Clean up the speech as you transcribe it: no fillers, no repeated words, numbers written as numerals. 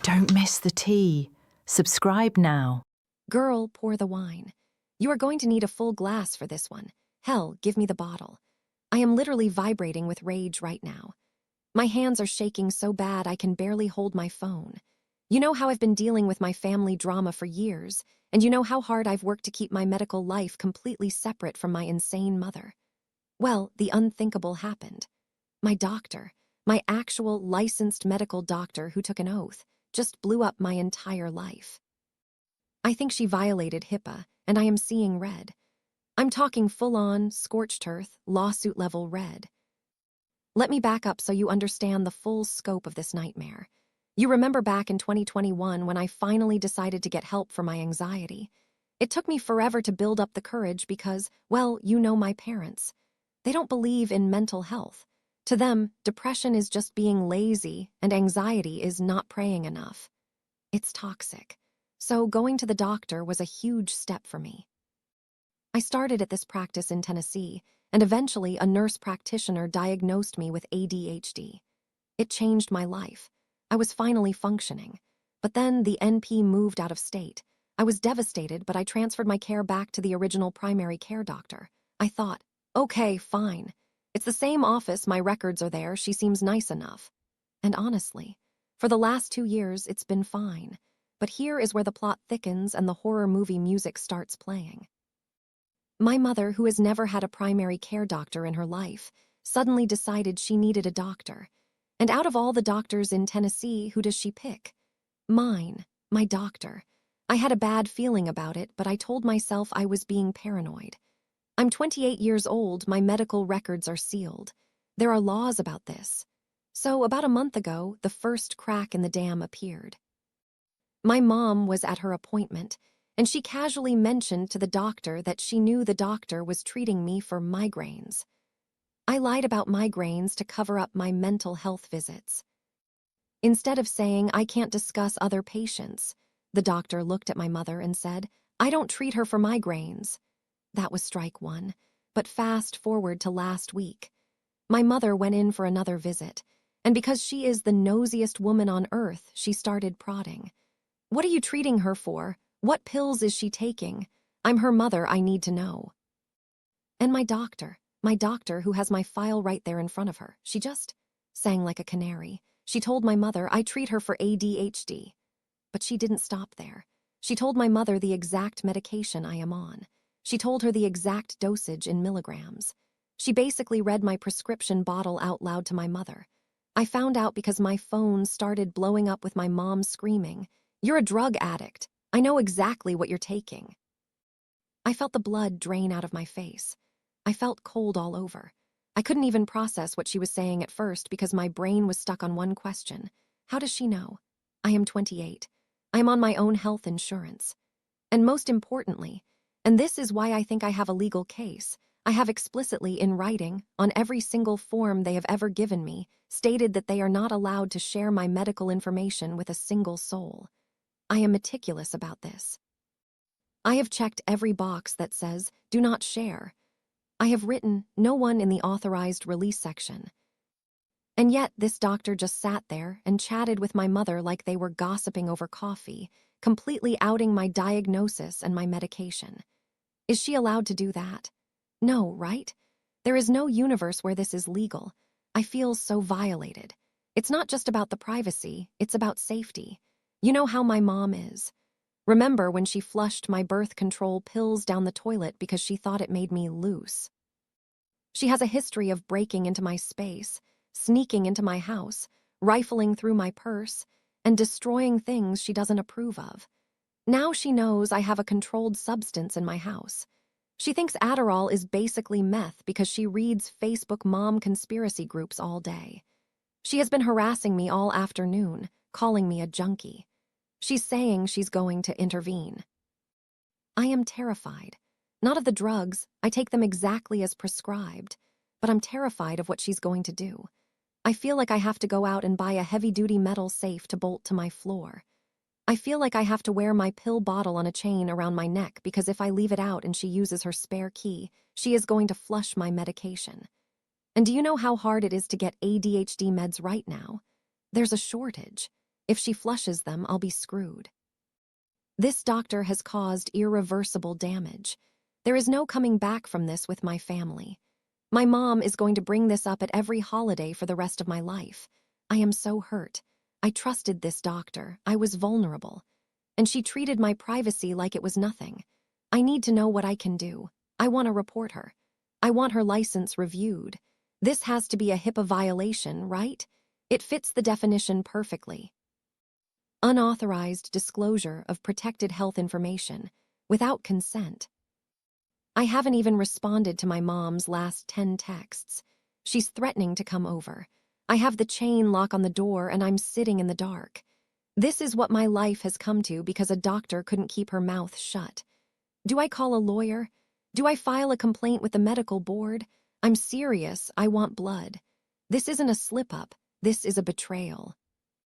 Don't miss the tea. Subscribe now. Girl, pour the wine. You are going to need a full glass for this one. Hell, give me the bottle. I am literally vibrating with rage right now. My hands are shaking so bad I can barely hold my phone. You know how I've been dealing with my family drama for years, and you know how hard I've worked to keep my medical life completely separate from my insane mother. Well, the unthinkable happened. My doctor, my actual licensed medical doctor who took an oath, just blew up my entire life. I think she violated HIPAA, and I am seeing red. I'm talking full-on, scorched earth, lawsuit-level red. Let me back up so you understand the full scope of this nightmare. You remember back in 2021 when I finally decided to get help for my anxiety. It took me forever to build up the courage because, well, you know my parents. They don't believe in mental health. To them, depression is just being lazy and anxiety is not praying enough. It's toxic. So going to the doctor was a huge step for me. I started at this practice in Tennessee, and eventually a nurse practitioner diagnosed me with ADHD. It changed my life. I was finally functioning. But then the NP moved out of state. I was devastated, but I transferred my care back to the original primary care doctor. I thought, okay, fine. It's the same office, my records are there, she seems nice enough. And honestly, for the last 2 years, it's been fine. But here is where the plot thickens and the horror movie music starts playing. My mother, who has never had a primary care doctor in her life, suddenly decided she needed a doctor. And out of all the doctors in Tennessee, who does she pick? Mine, my doctor. I had a bad feeling about it, but I told myself I was being paranoid. I'm 28 years old, my medical records are sealed. There are laws about this. So about a month ago, the first crack in the dam appeared. My mom was at her appointment, and she casually mentioned to the doctor that she knew the doctor was treating me for migraines. I lied about migraines to cover up my mental health visits. Instead of saying I can't discuss other patients, the doctor looked at my mother and said, I don't treat her for migraines. That was strike one, but fast forward to last week. My mother went in for another visit, and because she is the nosiest woman on earth, she started prodding. What are you treating her for? What pills is she taking? I'm her mother, I need to know. And my doctor who has my file right there in front of her, she just sang like a canary. She told my mother I treat her for ADHD. But she didn't stop there. She told my mother the exact medication I am on. She told her the exact dosage in milligrams. She basically read my prescription bottle out loud to my mother. I found out because my phone started blowing up with my mom screaming, "You're a drug addict. I know exactly what you're taking." I felt the blood drain out of my face. I felt cold all over. I couldn't even process what she was saying at first because my brain was stuck on one question. How does she know? I am 28. I am on my own health insurance. And most importantly, and this is why I think I have a legal case, I have explicitly in writing, on every single form they have ever given me, stated that they are not allowed to share my medical information with a single soul. I am meticulous about this. I have checked every box that says, do not share. I have written, no one in the authorized release section. And yet this doctor just sat there and chatted with my mother like they were gossiping over coffee, completely outing my diagnosis and my medication. Is she allowed to do that? No, right? There is no universe where this is legal. I feel so violated. It's not just about the privacy, it's about safety. You know how my mom is. Remember when she flushed my birth control pills down the toilet because she thought it made me loose? She has a history of breaking into my space, sneaking into my house, rifling through my purse, and destroying things she doesn't approve of. Now she knows I have a controlled substance in my house. She thinks Adderall is basically meth because she reads Facebook mom conspiracy groups all day. She has been harassing me all afternoon, calling me a junkie. She's saying she's going to intervene. I am terrified. Not of the drugs, I take them exactly as prescribed, but I'm terrified of what she's going to do. I feel like I have to go out and buy a heavy-duty metal safe to bolt to my floor. I feel like I have to wear my pill bottle on a chain around my neck because if I leave it out and she uses her spare key, she is going to flush my medication. And do you know how hard it is to get ADHD meds right now? There's a shortage. If she flushes them, I'll be screwed. This doctor has caused irreversible damage. There is no coming back from this with my family. My mom is going to bring this up at every holiday for the rest of my life. I am so hurt. I trusted this doctor. I was vulnerable. And she treated my privacy like it was nothing. I need to know what I can do. I want to report her. I want her license reviewed. This has to be a HIPAA violation, right? It fits the definition perfectly. Unauthorized disclosure of protected health information without consent. I haven't even responded to my mom's last 10 texts. She's threatening to come over. I have the chain lock on the door and I'm sitting in the dark. This is what my life has come to because a doctor couldn't keep her mouth shut. Do I call a lawyer? Do I file a complaint with the medical board? I'm serious. I want blood. This isn't a slip-up. This is a betrayal.